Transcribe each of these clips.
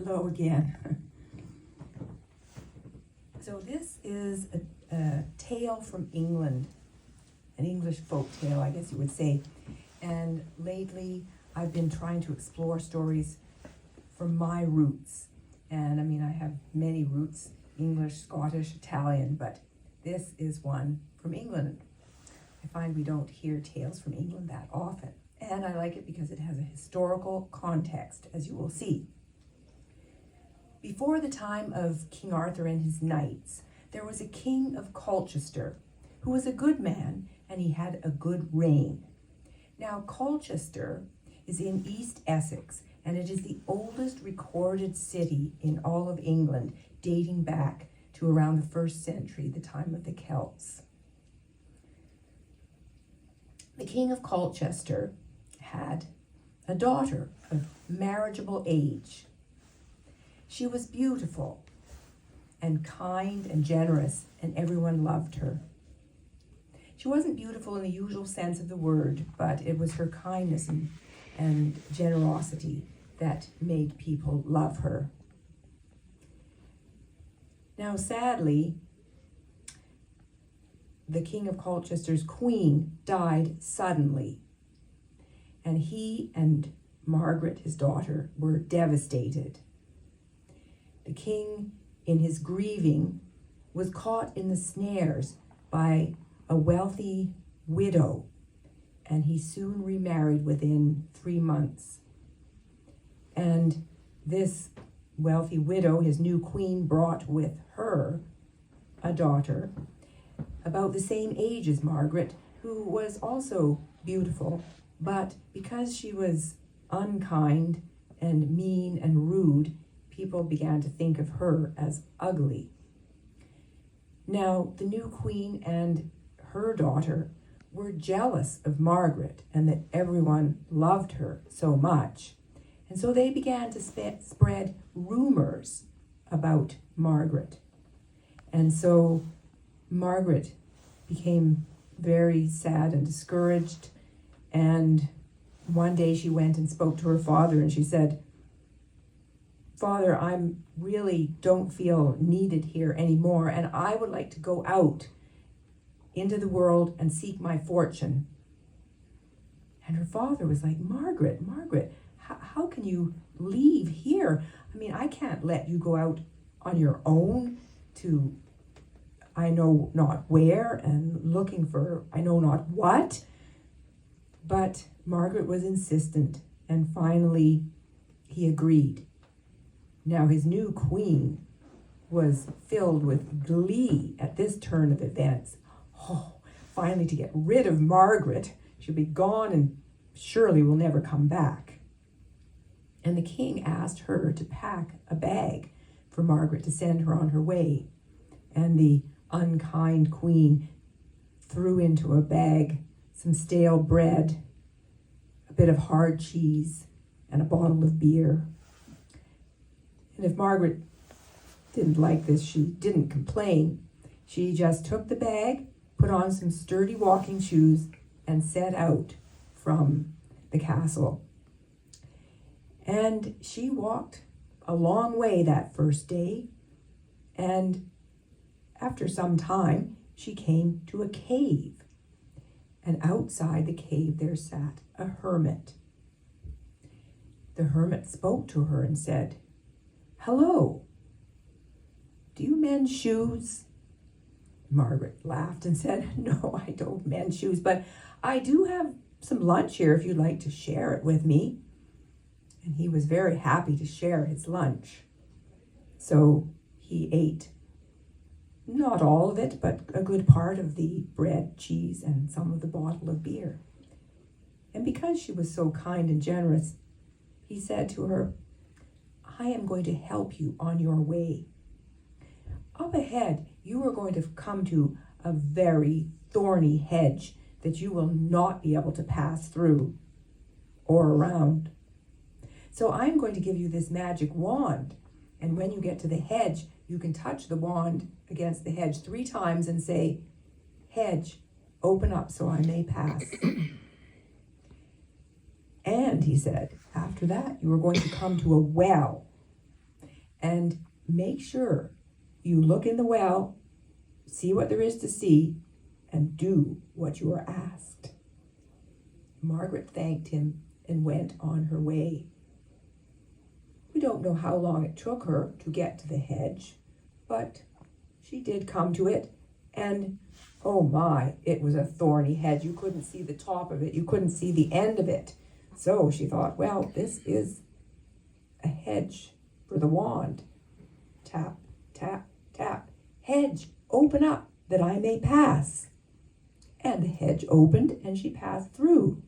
Hello again. So this is a tale from England, an English folk tale, I guess you would say. And lately I've been trying to explore stories from my roots. And I mean, I have many roots, English, Scottish, Italian, but this is one from England. I find we don't hear tales from England that often. And I like it because it has a historical context, as you will see. Before the time of King Arthur and his knights, there was a king of Colchester who was a good man, and he had a good reign. Now, Colchester is in East Essex, and it is the oldest recorded city in all of England, dating back to around the 1st century, the time of the Celts. The king of Colchester had a daughter of marriageable age. She was beautiful and kind and generous, and everyone loved her. She wasn't beautiful in the usual sense of the word, but it was her kindness and generosity that made people love her. Now, sadly, the king of Colchester's queen died suddenly, and he and Margaret, his daughter, were devastated. The king, in his grieving, was caught in the snares by a wealthy widow, and he soon remarried within 3 months. And this wealthy widow, his new queen, brought with her a daughter about the same age as Margaret, who was also beautiful, but because she was unkind and mean and rude, people began to think of her as ugly. Now, the new queen and her daughter were jealous of Margaret and that everyone loved her so much. And so they began to spread rumors about Margaret. And so Margaret became very sad and discouraged. And one day she went and spoke to her father, and she said, "Father, I really don't feel needed here anymore, and I would like to go out into the world and seek my fortune." And her father was like, Margaret, how can you leave here? I mean, I can't let you go out on your own to I know not where and looking for I know not what." But Margaret was insistent, and finally he agreed. Now his new queen was filled with glee at this turn of events. Oh, finally to get rid of Margaret. She'll be gone and surely will never come back. And the king asked her to pack a bag for Margaret to send her on her way. And the unkind queen threw into a bag some stale bread, a bit of hard cheese, and a bottle of beer. And if Margaret didn't like this, she didn't complain. She just took the bag, put on some sturdy walking shoes, and set out from the castle. And she walked a long way that first day, and after some time, she came to a cave. And outside the cave there sat a hermit. The hermit spoke to her and said, "Hello, do you mend shoes?" Margaret laughed and said, "No, I don't mend shoes, but I do have some lunch here if you'd like to share it with me." And he was very happy to share his lunch. So he ate not all of it, but a good part of the bread, cheese, and some of the bottle of beer. And because she was so kind and generous, he said to her, "I am going to help you on your way. Up ahead, you are going to come to a very thorny hedge that you will not be able to pass through or around. So I'm going to give you this magic wand, and when you get to the hedge, you can touch the wand against the hedge 3 times and say, 'Hedge, open up so I may pass.' And," he said, "after that, you are going to come to a well. and make sure you look in the well, see what there is to see, and do what you are asked." Margaret thanked him and went on her way. We don't know how long it took her to get to the hedge, but she did come to it, and oh my, it was a thorny hedge. You couldn't see the top of it. You couldn't see the end of it. So she thought, well, this is a hedge for the wand. Tap, tap, tap. "Hedge, open up that I may pass." And the hedge opened and she passed through.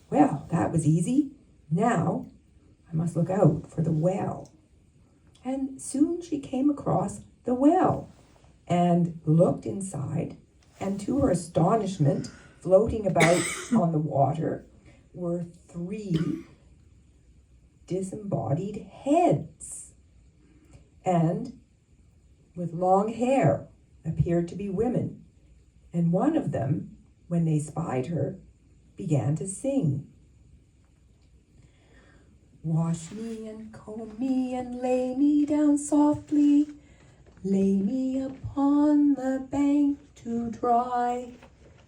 Well, that was easy. Now I must look out for the well. And soon she came across the well and looked inside, and to her astonishment, floating about on the water were 3 disembodied heads, and with long hair, appeared to be women. And one of them, when they spied her, began to sing. "Wash me and comb me and lay me down softly. Lay me upon the bank to dry,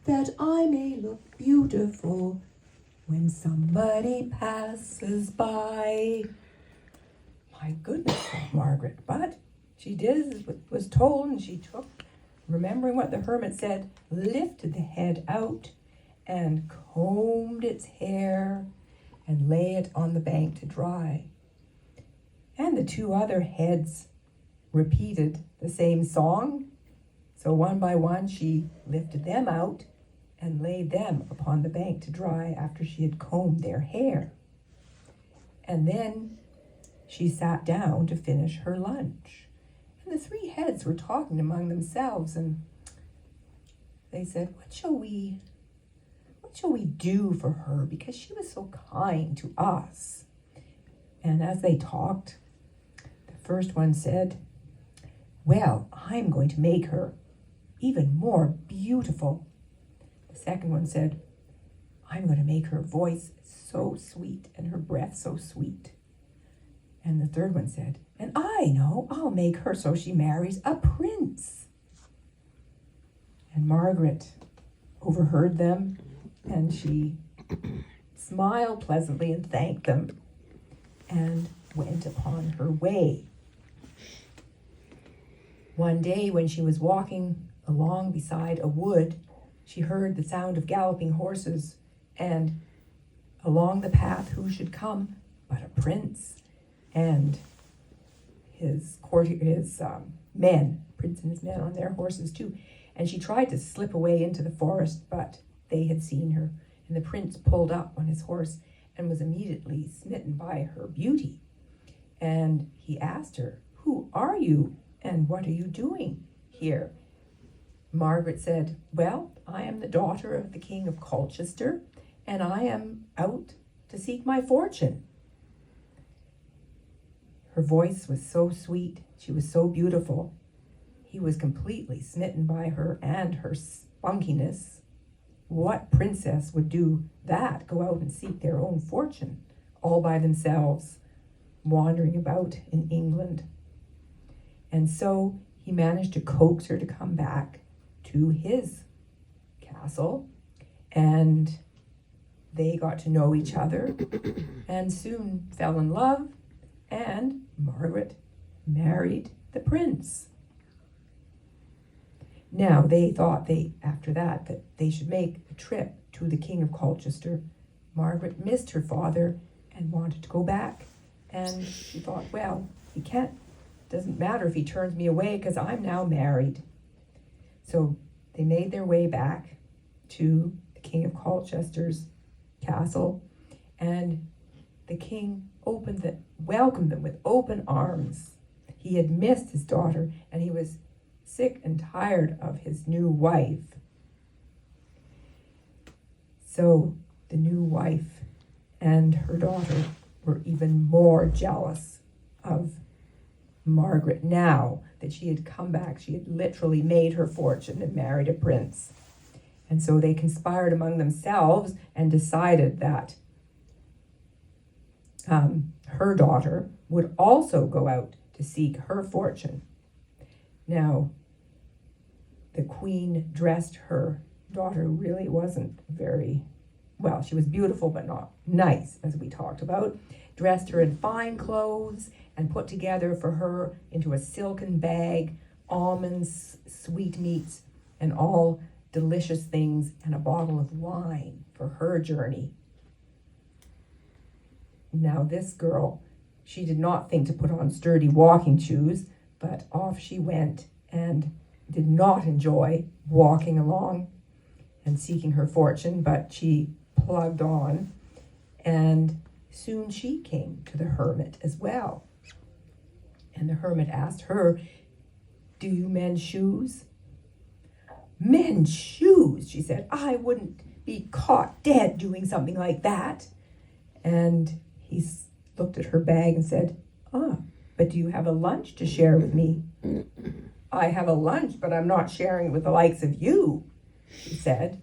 that I may look beautiful when somebody passes by." My goodness, thought Margaret, but she did as was told, and she took, remembering what the hermit said, lifted the head out and combed its hair and lay it on the bank to dry. And the 2 other heads repeated the same song. So one by one she lifted them out and laid them upon the bank to dry after she had combed their hair. And then she sat down to finish her lunch. And the 3 heads were talking among themselves, and they said, what shall we do for her, because she was so kind to us?" And as they talked, the first one said, "Well, I'm going to make her even more beautiful." The second one said, "I'm going to make her voice so sweet and her breath so sweet." And the third one said, "And I know, I'll make her so she marries a prince." And Margaret overheard them, and she smiled pleasantly and thanked them and went upon her way. One day when she was walking along beside a wood, she heard the sound of galloping horses, and along the path who should come but a prince and his men, prince and his men on their horses too. And she tried to slip away into the forest, but they had seen her, and the prince pulled up on his horse and was immediately smitten by her beauty. And he asked her, "Who are you, and what are you doing here?" Margaret said, "Well, I am the daughter of the King of Colchester, and I am out to seek my fortune." Her voice was so sweet, she was so beautiful. He was completely smitten by her and her spunkiness. What princess would do that, go out and seek their own fortune all by themselves, wandering about in England? And so he managed to coax her to come back to his castle, and they got to know each other and soon fell in love, and Margaret married the prince. Now they thought after that they should make a trip to the King of Colchester. Margaret missed her father and wanted to go back, and she thought, well, doesn't matter if he turns me away, because I'm now married. So they made their way back to the King of Colchester's castle, and the king welcomed them with open arms. He had missed his daughter, and he was sick and tired of his new wife. So the new wife and her daughter were even more jealous of Margaret now that she had come back. She had literally made her fortune and married a prince. And so they conspired among themselves and decided that her daughter, would also go out to seek her fortune. Now, the queen dressed her daughter really wasn't very well. She was beautiful but not nice, as we talked about. Dressed her in fine clothes and put together for her into a silken bag almonds, sweetmeats, and all delicious things, and a bottle of wine for her journey. Now this girl, she did not think to put on sturdy walking shoes, but off she went and did not enjoy walking along and seeking her fortune, but she plugged on, and soon she came to the hermit as well. And the hermit asked her, "Do you mend shoes?" "Mend shoes," she said. "I wouldn't be caught dead doing something like that." And he looked at her bag and said, "But do you have a lunch to share with me?" "I have a lunch, but I'm not sharing it with the likes of you," she said.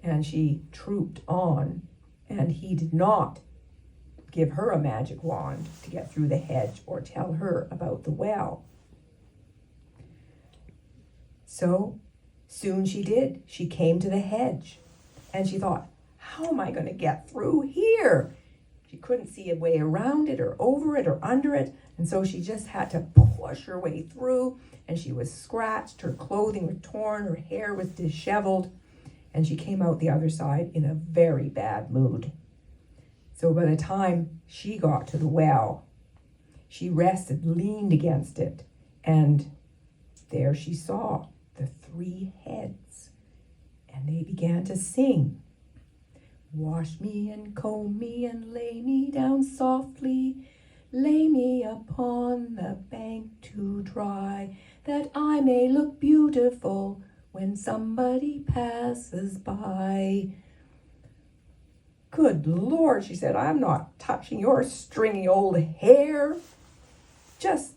And she trooped on, and he did not give her a magic wand to get through the hedge or tell her about the well. So soon she did. She came to the hedge, and she thought, how am I going to get through here? She couldn't see a way around it or over it or under it, and so she just had to push her way through, and she was scratched, her clothing was torn, her hair was disheveled, and she came out the other side in a very bad mood. So by the time she got to the well, she rested, leaned against it, and there she saw the 3 heads, and they began to sing. "Wash me and comb me and lay me down softly, lay me upon the bank to dry, that I may look beautiful when somebody passes by." "Good Lord," she said, "I'm not touching your stringy old hair. Just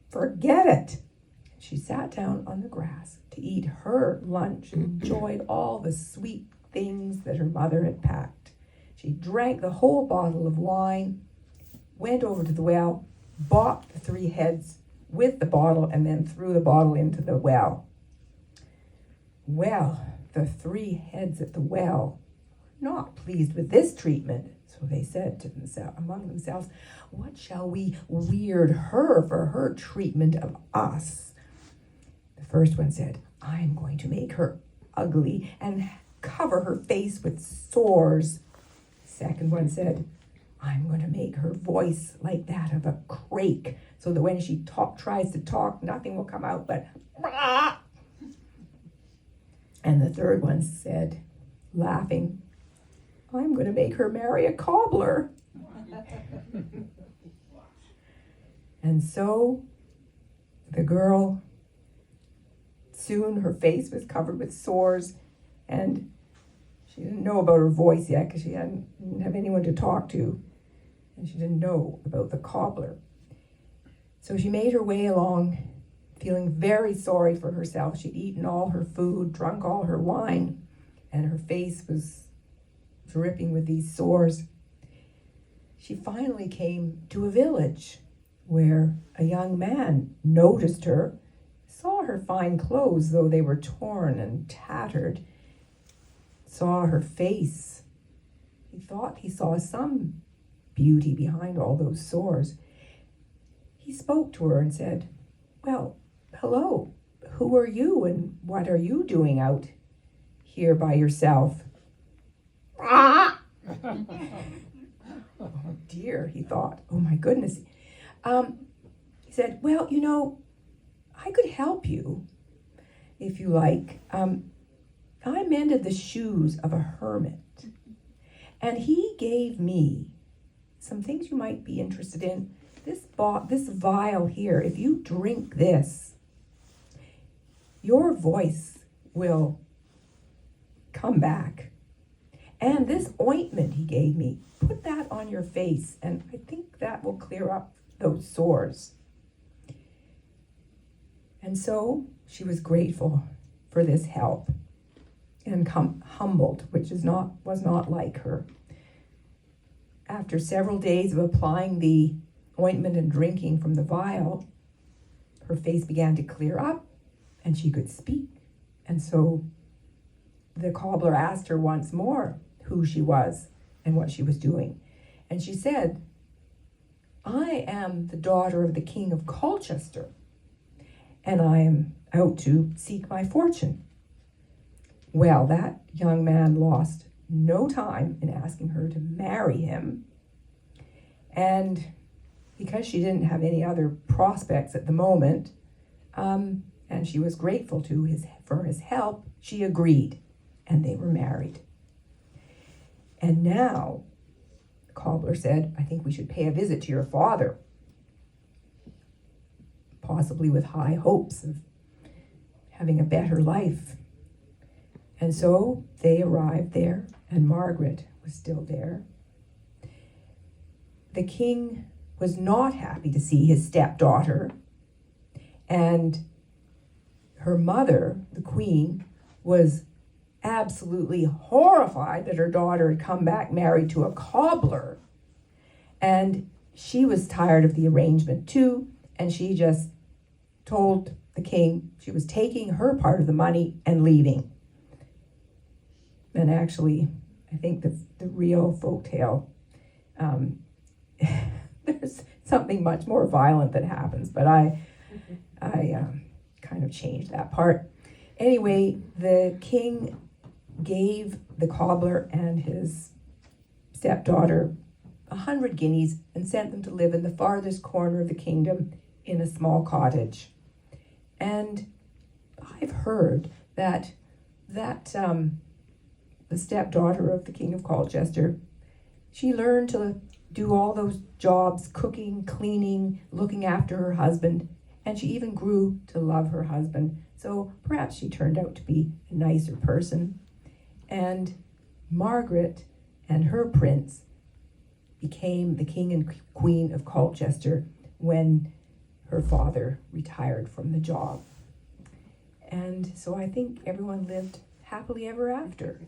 forget it." She sat down on the grass to eat her lunch and enjoyed all the sweet things that her mother had packed. She drank the whole bottle of wine, went over to the well, bought the 3 heads with the bottle, and then threw the bottle into the well. Well, the 3 heads at the well were not pleased with this treatment, so they said to among themselves, "What shall we weird her for her treatment of us?" The first one said, "I'm going to make her ugly and cover her face with sores." The second one said, "I'm going to make her voice like that of a crake, so that when she tries to talk, nothing will come out but bah!" And the third one said, laughing, "I'm going to make her marry a cobbler." And so the girl, soon her face was covered with sores, and she didn't know about her voice yet because she didn't have anyone to talk to, and she didn't know about the cobbler. So she made her way along, feeling very sorry for herself. She'd eaten all her food, drunk all her wine, and her face was dripping with these sores. She finally came to a village where a young man noticed her, saw her fine clothes, though they were torn and tattered, saw her face. He thought he saw some beauty behind all those sores. He spoke to her and said, "Well, hello, who are you and what are you doing out here by yourself?" "Ah!" Oh dear, he thought. Oh my goodness. He said, "Well, I could help you if you like. I mended the shoes of a hermit, and he gave me some things you might be interested in. This vial here, if you drink this, your voice will come back. And this ointment he gave me, put that on your face, and I think that will clear up those sores." And so she was grateful for this help and humbled, which was not like her. after several days of applying the ointment and drinking from the vial, her face began to clear up and she could speak. And so the cobbler asked her once more who she was and what she was doing. And she said, "I am the daughter of the King of Colchester, and I am out to seek my fortune." Well, that young man lost no time in asking her to marry him. And because she didn't have any other prospects at the moment, and she was grateful for his help, she agreed, and they were married. And now, the cobbler said, "I think we should pay a visit to your father," possibly with high hopes of having a better life. And so they arrived there, and Margaret was still there. The king was not happy to see his stepdaughter, and her mother, the queen, was absolutely horrified that her daughter had come back married to a cobbler. And she was tired of the arrangement too, and she just told the king she was taking her part of the money and leaving. And actually, I think the real folktale, there's something much more violent that happens, but I kind of changed that part. Anyway, the king gave the cobbler and his stepdaughter 100 guineas and sent them to live in the farthest corner of the kingdom in a small cottage. And I've heard that the stepdaughter of the King of Colchester, she learned to do all those jobs, cooking, cleaning, looking after her husband, and she even grew to love her husband. So perhaps she turned out to be a nicer person. And Margaret and her prince became the king and queen of Colchester when her father retired from the job. And so I think everyone lived happily ever after.